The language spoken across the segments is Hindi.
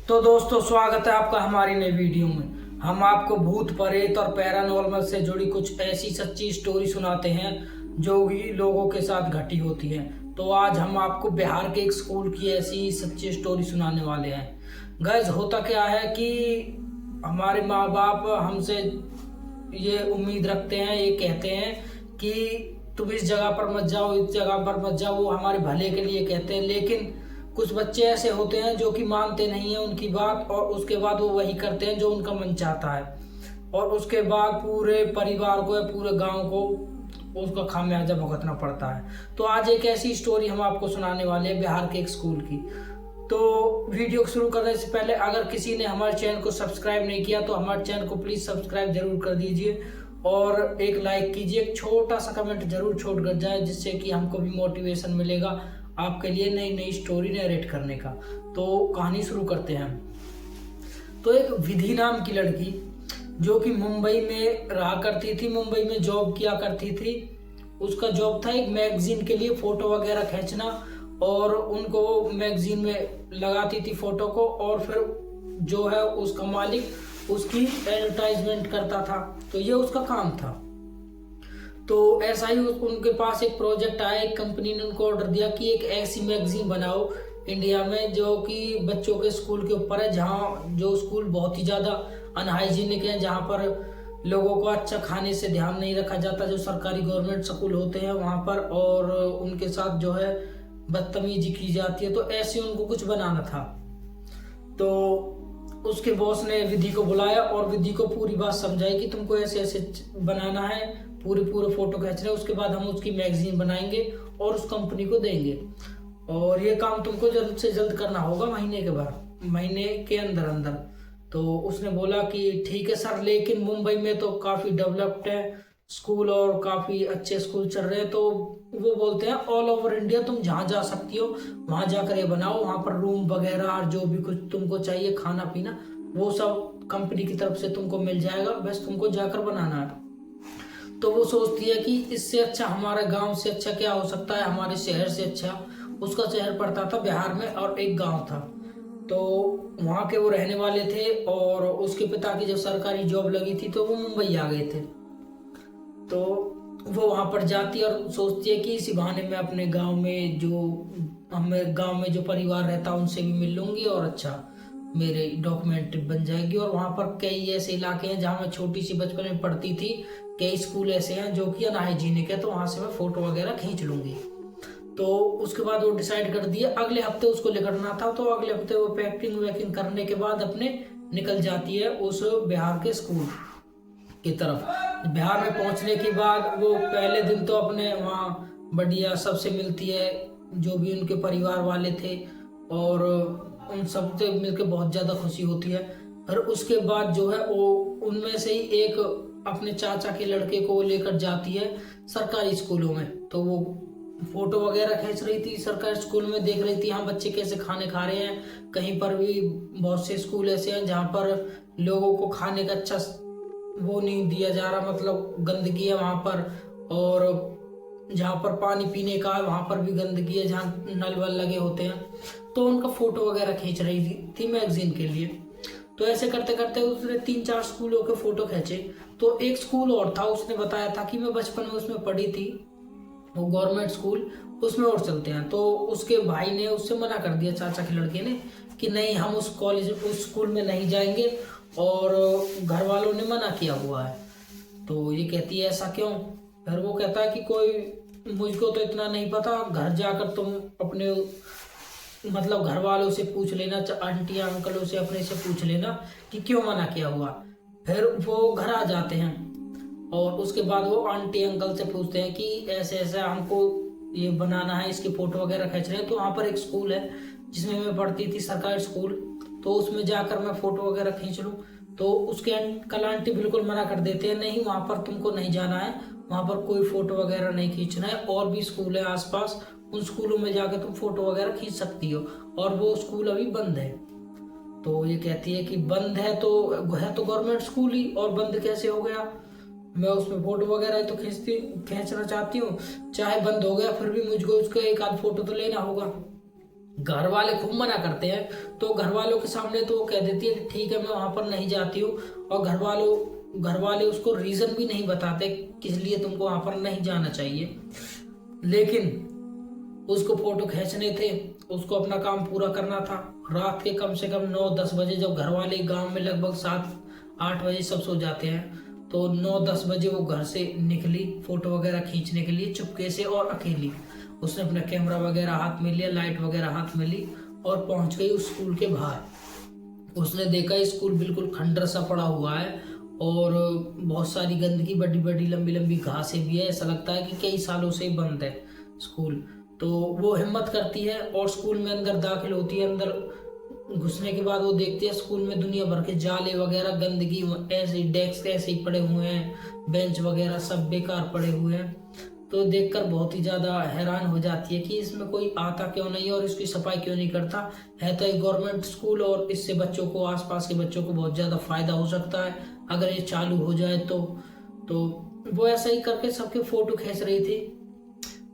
तो दोस्तों स्वागत है आपका हमारी नई वीडियो में। हम आपको भूत प्रेत और पैरानॉर्मल से जुड़ी कुछ ऐसी सच्ची स्टोरी सुनाते हैं जो भी लोगों के साथ घटी होती है। तो आज हम आपको बिहार के एक स्कूल की ऐसी सच्ची स्टोरी सुनाने वाले हैं। गाइस, होता क्या है कि हमारे माँ बाप हमसे ये उम्मीद रखते हैं, ये कहते हैं कि तुम इस जगह पर मत जाओ, इस जगह पर मत जाओ। वो हमारे भले के लिए कहते हैं, लेकिन कुछ बच्चे ऐसे होते हैं जो कि मानते नहीं है उनकी बात, और उसके बाद वो वही करते हैं जो उनका मन चाहता है, और उसके बाद पूरे परिवार को या पूरे गांव को उसका खामियाजा भुगतना पड़ता है। तो आज एक ऐसी स्टोरी हम आपको सुनाने वाले हैं बिहार के एक स्कूल की। तो वीडियो शुरू करने से पहले अगर किसी ने हमारे चैनल को सब्सक्राइब नहीं किया तो हमारे चैनल को प्लीज़ सब्सक्राइब जरूर कर दीजिए और एक लाइक कीजिए, एक छोटा सा कमेंट जरूर छोड़ कर जाए, जिससे कि हमको भी मोटिवेशन मिलेगा आपके लिए नई नई स्टोरी नरेट करने का। तो कहानी शुरू करते हैं। तो एक विधि नाम की लड़की जो कि मुंबई में रहा करती थी, मुंबई में जॉब किया करती थी। उसका जॉब था एक मैगजीन के लिए फोटो वगैरह खींचना, और उनको मैगजीन में लगाती थी फोटो को, और फिर जो है उसका मालिक उसकी एडवर्टाइजमेंट करता था। तो ये उसका काम था। तो ऐसा ही उनके पास एक प्रोजेक्ट आया, एक कंपनी ने उनको ऑर्डर दिया कि एक ऐसी मैगजीन बनाओ इंडिया में जो कि बच्चों के स्कूल के ऊपर है, जहाँ जो स्कूल बहुत ही ज़्यादा अनहाइजीनिक है, जहाँ पर लोगों को अच्छा खाने से ध्यान नहीं रखा जाता, जो सरकारी गवर्नमेंट स्कूल होते हैं वहाँ पर, और उनके साथ जो है बदतमीजी की जाती है। तो ऐसे उनको कुछ बनाना था। तो उसके बॉस ने विधि को बुलाया और विधि को पूरी बात समझाई कि तुमको ऐसे ऐसे बनाना है, पूरे फोटो खींचना है, उसके बाद हम उसकी मैगजीन बनाएंगे और उस कंपनी को देंगे, और ये काम तुमको जल्द से जल्द करना होगा, महीने के अंदर अंदर। तो उसने बोला कि ठीक है सर, लेकिन मुंबई में तो काफ़ी डेवलप्ड है स्कूल और काफ़ी अच्छे स्कूल चल रहे हैं। तो वो बोलते हैं ऑल ओवर इंडिया तुम जहाँ जा सकती हो वहाँ जाकर ये बनाओ, वहाँ पर रूम वगैरह और जो भी कुछ तुमको चाहिए, खाना पीना, वो सब कंपनी की तरफ से तुमको मिल जाएगा, बस तुमको जाकर बनाना है। तो वो सोचती है कि इससे अच्छा हमारे गांव से अच्छा क्या हो सकता है, हमारे शहर से अच्छा। उसका शहर पड़ता था बिहार में और एक गांव था। तो वहाँ के वो रहने वाले थे, और उसके पिता की जब सरकारी जॉब लगी थी तो वो मुंबई आ गए थे। तो वो वहाँ पर जाती है और सोचती है कि इसी बहाने मैं अपने गांव में जो परिवार रहता उनसे भी मिल लूंगी, और अच्छा मेरे डॉक्यूमेंट बन जाएगी। और वहाँ पर कई ऐसे इलाके हैं जहाँ मैं छोटी सी बचपन में पढ़ती थी, कई स्कूल ऐसे हैं जो कि अनहाइजीनिक है, तो वहाँ से मैं फोटो वगैरह खींच लूंगी। तो उसके बाद वो डिसाइड कर दिया, अगले हफ्ते उसको निकलना था। तो अगले हफ्ते वो पैकिंग वैकिंग करने के बाद अपने निकल जाती है उस बिहार के स्कूल की तरफ। बिहार में पहुंचने के बाद वो पहले दिन तो अपने वहाँ बढ़िया सबसे मिलती है, जो भी उनके परिवार वाले थे, और उन सब से मिलकर बहुत ज़्यादा खुशी होती है। और उसके बाद जो है वो उनमें से ही एक अपने चाचा के लड़के को लेकर जाती है सरकारी स्कूलों में। तो वो फोटो वगैरह खींच रही थी सरकारी स्कूल में, देख रही थी हाँ बच्चे कैसे खाने खा रहे हैं। कहीं पर भी बहुत से स्कूल ऐसे हैं जहाँ पर लोगों को खाने का अच्छा वो नहीं दिया जा रहा, मतलब गंदगी है वहाँ पर, और जहाँ पर पानी पीने का है वहाँ पर भी गंदगी है, जहाँ नल वल लगे होते हैं। तो उनका फोटो वगैरह खींच रही थी मैगजीन के लिए। तो ऐसे करते करते उसने 3-4 स्कूलों के फोटो खींचे। तो एक स्कूल और था, उसने बताया था कि मैं बचपन में उसमें पढ़ी थी, वो गवर्नमेंट स्कूल, उसमें और चलते हैं। तो उसके भाई ने उससे मना कर दिया, चाचा के लड़के ने, कि नहीं हम उस स्कूल में नहीं जाएंगे, और घर वालों ने मना किया हुआ है। तो ये कहती है ऐसा क्यों? फिर वो कहता है कि कोई मुझको तो इतना नहीं पता, घर जाकर तुम अपने मतलब घर वालों से पूछ लेना, आंटी अंकलों से अपने से पूछ लेना कि क्यों मना किया हुआ। फिर वो घर आ जाते हैं और उसके बाद वो आंटी अंकल से पूछते हैं कि ऐसे ऐसे हमको ये बनाना है, इसकी फोटो वगैरह खींच रहे हैं। तो वहाँ पर एक स्कूल है जिसमें मैं पढ़ती थी, सरकारी स्कूल, तो उसमें जाकर मैं फोटो वगैरह खींच लूँ। तो उसके अंकल आंटी बिल्कुल मना कर देते हैं, नहीं वहाँ पर तुमको नहीं जाना है, वहाँ पर कोई फोटो वगैरह नहीं खींचना है, और भी स्कूल है आसपास, उन स्कूलों में जाकर तुम फोटो वगैरह खींच सकती हो, और वो स्कूल अभी बंद है। तो ये कहती है कि बंद है तो गवर्नमेंट स्कूल ही, और बंद कैसे हो गया? मैं उसमें फोटो वगैरह तो खींचना चाहती हूँ, चाहे बंद हो गया फिर भी मुझको उसका एक आध फोटो तो लेना होगा। घर वाले खूब मना करते हैं, तो घर वालों के सामने तो वो कह देती है कि ठीक है मैं वहां पर नहीं जाती हूँ, और घर वाले उसको रीजन भी नहीं बताते किस लिए तुमको वहां पर नहीं जाना चाहिए। लेकिन उसको फोटो खींचने थे, उसको अपना काम पूरा करना था। रात के कम से कम 9-10 बजे, जब घर वाले गांव में लगभग 7-8 बजे सब सो जाते हैं, तो 9-10 बजे वो घर से निकली फोटो वगैरह खींचने के लिए चुपके से और अकेली। उसने अपना कैमरा वगैरह हाथ में लिया, लाइट वगैरह हाथ में ली और पहुंच गई उस स्कूल के बाहर। उसने देखा स्कूल बिल्कुल खंडर सा पड़ा हुआ है और बहुत सारी गंदगी, बड़ी बड़ी लंबी लंबी घासें भी है। ऐसा लगता है कि कई सालों से बंद है स्कूल। तो वो हिम्मत करती है और स्कूल में अंदर दाखिल होती है। अंदर घुसने के बाद वो देखती है स्कूल में दुनिया भर के जाले वगैरह, गंदगी, ऐसे डेस्क ऐसे ही पड़े हुए हैं, बेंच वगैरह सब बेकार पड़े हुए हैं। तो देखकर बहुत ही ज़्यादा हैरान हो जाती है कि इसमें कोई आता क्यों नहीं है और इसकी सफाई क्यों नहीं करता है। तो एक गवर्नमेंट स्कूल और इससे बच्चों को, आसपास के बच्चों को बहुत ज़्यादा फायदा हो सकता है अगर ये चालू हो जाए तो वो ऐसा ही करके सबके फोटो खींच रही थी।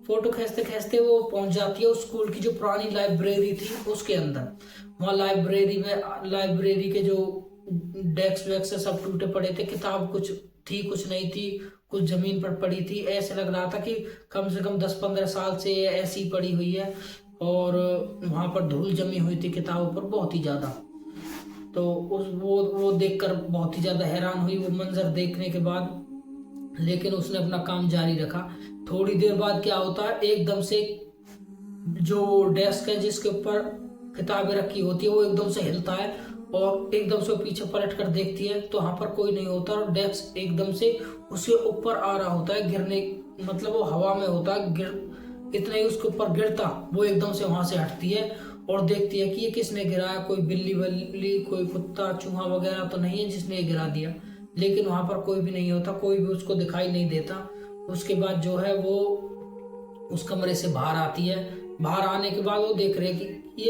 फोटो खींचते खींचते वो पहुंच जाती है उस स्कूल की जो पुरानी लाइब्रेरी थी उसके अंदर। वहाँ लाइब्रेरी के जो डेस्क वेक्स सब टूटे पड़े थे, किताब कुछ थी कुछ नहीं थी, कुछ जमीन पर पड़ी थी। ऐसे लग रहा था कि कम से कम 10-15 साल से ऐसी पड़ी हुई है और वहाँ पर धूल जमी हुई थी किताबों पर बहुत ही ज़्यादा। तो वो देखकर बहुत ही ज़्यादा हैरान हुई वो मंजर देखने के बाद, लेकिन उसने अपना काम जारी रखा। थोड़ी देर बाद क्या होता है, एकदम से जो डेस्क है जिसके ऊपर किताबें रखी होती है वो एकदम से हिलता है और एकदम से पीछे पलट कर देखती है तो वहां पर कोई नहीं होता और डेस्क एकदम से उसके ऊपर आ रहा होता है, गिरने मतलब वो हवा में होता है, इतने ही उसके ऊपर गिरता वो एकदम से वहां से हटती है और देखती है कि ये किसने गिराया, कोई बिल्ली बल्ली, कोई कुत्ता चूहा वगैरह तो नहीं है जिसने गिरा दिया। लेकिन वहां पर कोई भी नहीं होता, कोई भी उसको दिखाई नहीं देता। उसके बाद जो है वो उस कमरे से बाहर आती है। बाहर आने के बाद वो देख रहे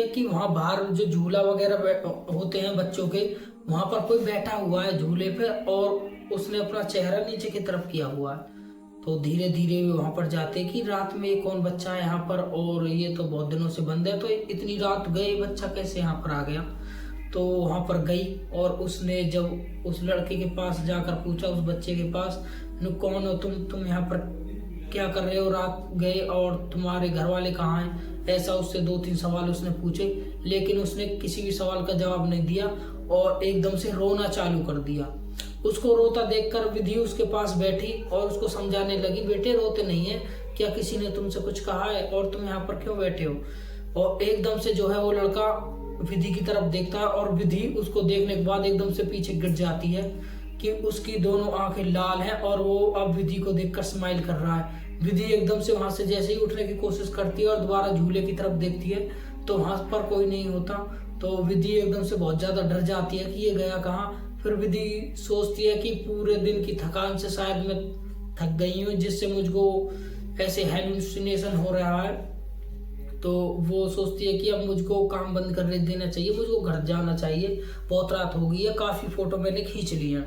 कि वहां बाहर जो झूला वगैरह होते हैं बच्चों के, वहां पर कोई बैठा हुआ है झूले पे और उसने अपना चेहरा नीचे की तरफ किया हुआ है। तो धीरे धीरे वहां पर जाते कि रात में कौन बच्चा है यहाँ पर, और ये तो बहुत दिनों से बंद है, तो इतनी रात गए बच्चा कैसे यहाँ पर आ गया। तो वहां पर गई और उसने जब उस लड़के के पास जाकर पूछा, उस बच्चे के पास, कौन हो तुम यहाँ पर क्या कर रहे हो, रात गए और तुम्हारे घर वाले कहाँ हैं। ऐसा उससे 2-3 सवाल उसने पूछे, लेकिन उसने किसी भी सवाल का जवाब नहीं दिया और एकदम से रोना चालू कर दिया। उसको रोता देखकर विधि उसके पास बैठी और उसको समझाने लगी, बेटे रोते नहीं है, क्या किसी ने तुमसे कुछ कहा है और तुम यहाँ पर क्यों बैठे हो। और एकदम से जो है वो लड़का विधि की तरफ देखता है और विधि उसको देखने के बाद एकदम से पीछे गिर जाती है कि उसकी दोनों आंखें लाल हैं और वो अब विधि को देखकर स्माइल कर रहा है। विधि एकदम से वहां से जैसे ही उठने की कोशिश करती है और दोबारा झूले की तरफ देखती है तो वहां पर कोई नहीं होता। तो विधि एकदम से बहुत ज्यादा डर जाती है कि ये गया कहाँ। फिर विधि सोचती है कि पूरे दिन की थकान से शायद मैं थक गई हूँ, जिससे मुझको ऐसे हेलुसिनेशन हो रहा है। तो वो सोचती है कि अब मुझको काम बंद कर देना चाहिए, मुझको घर जाना चाहिए, बहुत रात हो गई है, काफी फोटो मैंने खींच ली है।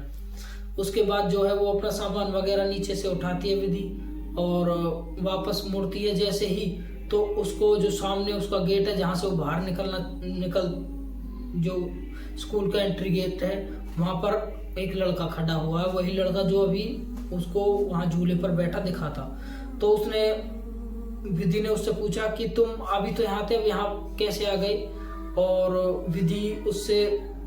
उसके बाद जो है वो अपना सामान वगैरह नीचे से उठाती है विधि और वापस मुड़ती है जैसे ही, तो उसको जो सामने उसका गेट है जहाँ से वो बाहर निकल जो स्कूल का एंट्री गेट है, वहां पर एक लड़का खड़ा हुआ है, वही लड़का जो अभी उसको वहां झूले पर बैठा दिखा था। तो उसने विधि ने उससे पूछा कि तुम अभी तो यहाँ थे, अब यहाँ कैसे आ गए। और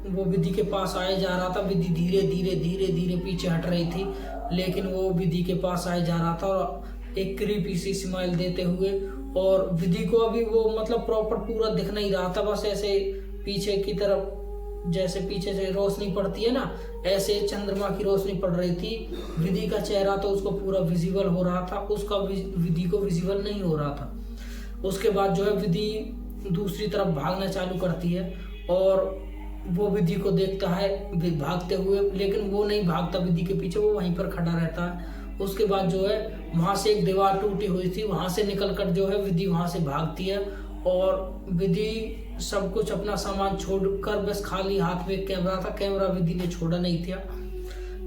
वो विधि के पास आए जा रहा था। विधि धीरे धीरे पीछे हट रही थी, लेकिन वो विधि के पास आए जा रहा था और एक क्रीपी सी स्माइल देते हुए। और विधि को अभी वो मतलब प्रॉपर पूरा दिख नहीं रहा था, बस ऐसे पीछे की तरफ जैसे पीछे से रोशनी पड़ती है ना, ऐसे चंद्रमा की रोशनी पड़ रही थी। विधि का चेहरा तो उसको पूरा विजिबल हो रहा था, उसका विधि को विजिबल नहीं हो रहा था। उसके बाद जो है विधि दूसरी तरफ भागना चालू करती है और वो विधि को देखता है भागते हुए, लेकिन वो नहीं भागता विधि के पीछे, वो वहीं पर खड़ा रहता है। उसके बाद जो है वहां से एक दीवार टूटी हुई थी, वहां से निकलकर जो है विधि वहां से भागती है और विधि सब कुछ अपना सामान छोड़कर बस खाली हाथ में कैमरा था, कैमरा विधि ने छोड़ा नहीं था।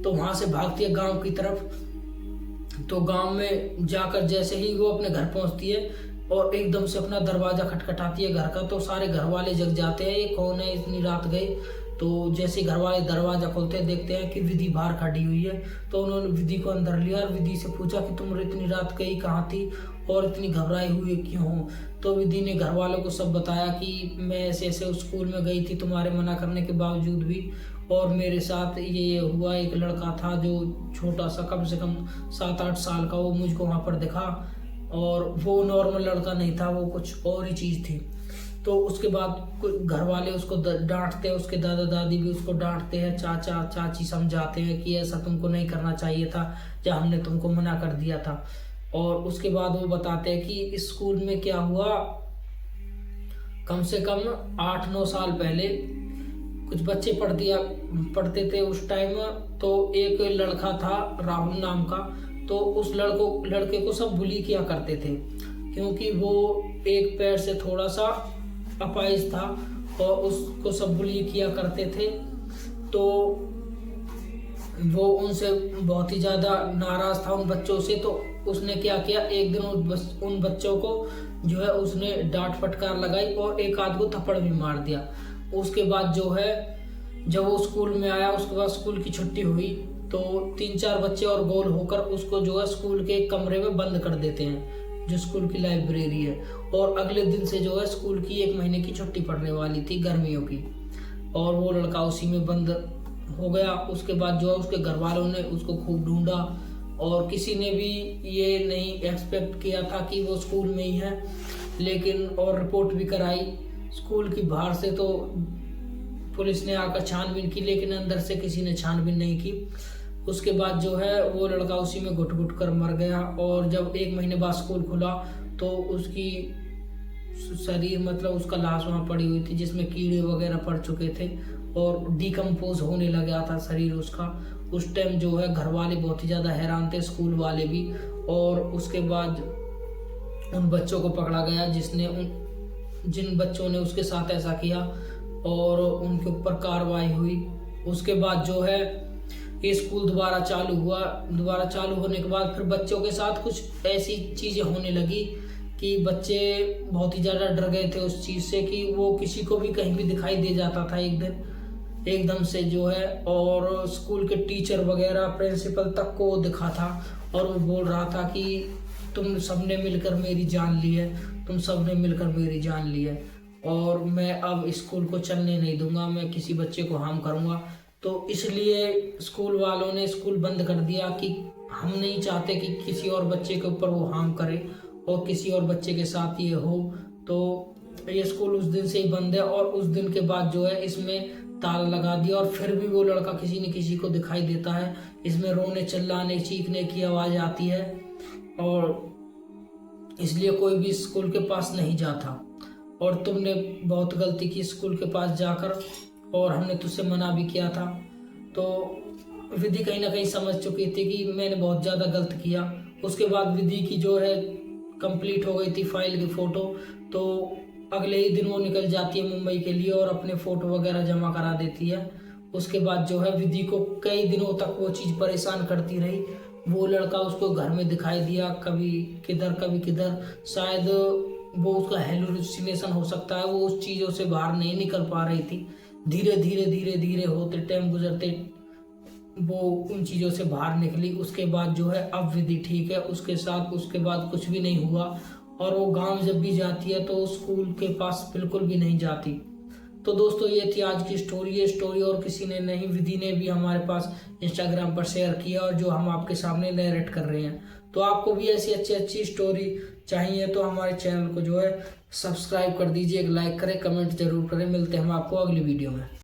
तो वहां से भागती है गांव की तरफ। तो गांव में जाकर जैसे ही वो अपने घर पहुंचती है, और एकदम से अपना दरवाज़ा खटखटाती है घर का। तो सारे घर वाले जग जाते हैं, ये कौन है, इतनी रात गए। तो जैसे घर वाले दरवाज़ा खोलते हैं, देखते हैं कि विधि बाहर खड़ी हुई है। तो उन्होंने विधि को अंदर लिया और विधि से पूछा कि तुम इतनी रात गई कहाँ थी और इतनी घबराई हुई क्यों हो। तो विधि ने घर वालों को सब बताया कि मैं ऐसे ऐसे उस स्कूल में गई थी तुम्हारे मना करने के बावजूद भी, और मेरे साथ ये हुआ। एक लड़का था जो छोटा सा, कम से कम 7-8 साल का, वो मुझको वहाँ पर दिखा और वो नॉर्मल लड़का नहीं था, वो कुछ और ही चीज़ थी। तो उसके बाद घर वाले उसको डांटते हैं, उसके दादा दादी भी उसको डांटते हैं, चाचा चाची समझाते हैं कि ऐसा तुमको नहीं करना चाहिए था जब हमने तुमको मना कर दिया था। और उसके बाद वो बताते हैं कि इस स्कूल में क्या हुआ, कम से कम 8-9 साल पहले कुछ बच्चे पढ़ते थे उस टाइम। तो एक लड़का था राहुल नाम का, तो उस लड़के को सब बुली किया करते थे क्योंकि वो एक पैर से थोड़ा सा अपाहिज था और उसको सब बुली किया करते थे। तो वो उनसे बहुत ही ज़्यादा नाराज़ था, उन बच्चों से। तो उसने क्या किया, एक दिन उन बच्चों को जो है उसने डांट फटकार लगाई और एक आध को थप्पड़ भी मार दिया। उसके बाद जो है जब वो स्कूल में आया, उसके बाद स्कूल की छुट्टी हुई तो 3-4 बच्चे और गोल होकर उसको जो है स्कूल के एक कमरे में बंद कर देते हैं जो स्कूल की लाइब्रेरी है। और अगले दिन से जो है स्कूल की 1 महीने की छुट्टी पड़ने वाली थी गर्मियों की, और वो लड़का उसी में बंद हो गया। उसके बाद जो है उसके घर वालों ने उसको खूब ढूंढा और किसी ने भी ये नहीं एक्सपेक्ट किया था कि वो स्कूल में ही है, लेकिन और रिपोर्ट भी कराई स्कूल की बाहर से। तो पुलिस ने आकर छानबीन की, लेकिन अंदर से किसी ने छानबीन नहीं की। उसके बाद जो है वो लड़का उसी में घुट घुट कर मर गया। और जब 1 महीने बाद स्कूल खुला तो उसकी शरीर, मतलब उसका लाश वहाँ पड़ी हुई थी जिसमें कीड़े वगैरह पड़ चुके थे और डिकम्पोज होने लगा था शरीर उसका। उस टाइम जो है घर वाले बहुत ही ज़्यादा हैरान थे, स्कूल वाले भी। और उसके बाद उन बच्चों को पकड़ा गया जिन बच्चों ने उसके साथ ऐसा किया, और उनके ऊपर कार्रवाई हुई। उसके बाद जो है ये स्कूल दोबारा चालू हुआ। दोबारा चालू होने के बाद फिर बच्चों के साथ कुछ ऐसी चीज़ें होने लगी कि बच्चे बहुत ही ज़्यादा डर गए थे उस चीज़ से कि वो किसी को भी कहीं भी दिखाई दे जाता था एक दिन एकदम से जो है। और स्कूल के टीचर वगैरह, प्रिंसिपल तक को दिखा था और वो बोल रहा था कि तुम सबने मिलकर मेरी जान ली है, तुम सबने मिलकर मेरी जान ली है, और मैं अब स्कूल को चलने नहीं दूंगा, मैं किसी बच्चे को हार्म करूंगा। तो इसलिए स्कूल वालों ने स्कूल बंद कर दिया कि हम नहीं चाहते कि किसी और बच्चे के ऊपर वो हार्म करे और किसी और बच्चे के साथ ये हो। तो ये स्कूल उस दिन से ही बंद है। और उस दिन के बाद जो है इसमें ताला लगा दिया, और फिर भी वो लड़का किसी न किसी को दिखाई देता है। इसमें रोने, चिल्लाने, चीखने की आवाज़ आती है, और इसलिए कोई भी स्कूल के पास नहीं जाता। और तुमने बहुत गलती की स्कूल के पास जाकर, और हमने तुझसे मना भी किया था। तो विधि कहीं ना कहीं समझ चुकी थी कि मैंने बहुत ज़्यादा गलत किया। उसके बाद विधि की जो है कंप्लीट हो गई थी फाइल की फ़ोटो। तो अगले ही दिन वो निकल जाती है मुंबई के लिए और अपने फ़ोटो वगैरह जमा करा देती है। उसके बाद जो है विधि को कई दिनों तक वो चीज़ परेशान करती रही। वो लड़का उसको घर में दिखाई दिया, कभी किधर। शायद वो उसका हेलुसिनेशन हो सकता है, वो उस चीज़ों से बाहर नहीं निकल पा रही थी। धीरे धीरे होते टाइम गुजरते वो उन चीज़ों से बाहर निकली। उसके बाद जो है अब विधि ठीक है, उसके साथ उसके बाद कुछ भी नहीं हुआ। और वो गांव जब भी जाती है तो स्कूल के पास बिल्कुल भी नहीं जाती। तो दोस्तों ये थी आज की स्टोरी। ये स्टोरी और किसी ने नहीं, विधि ने भी हमारे पास इंस्टाग्राम पर शेयर किया और जो हम आपके सामने नरेट कर रहे हैं। तो आपको भी ऐसी अच्छी स्टोरी चाहिए तो हमारे चैनल को जो है सब्सक्राइब कर दीजिए, एक लाइक करें, कमेंट जरूर करें। मिलते हैं हम आपको अगली वीडियो में।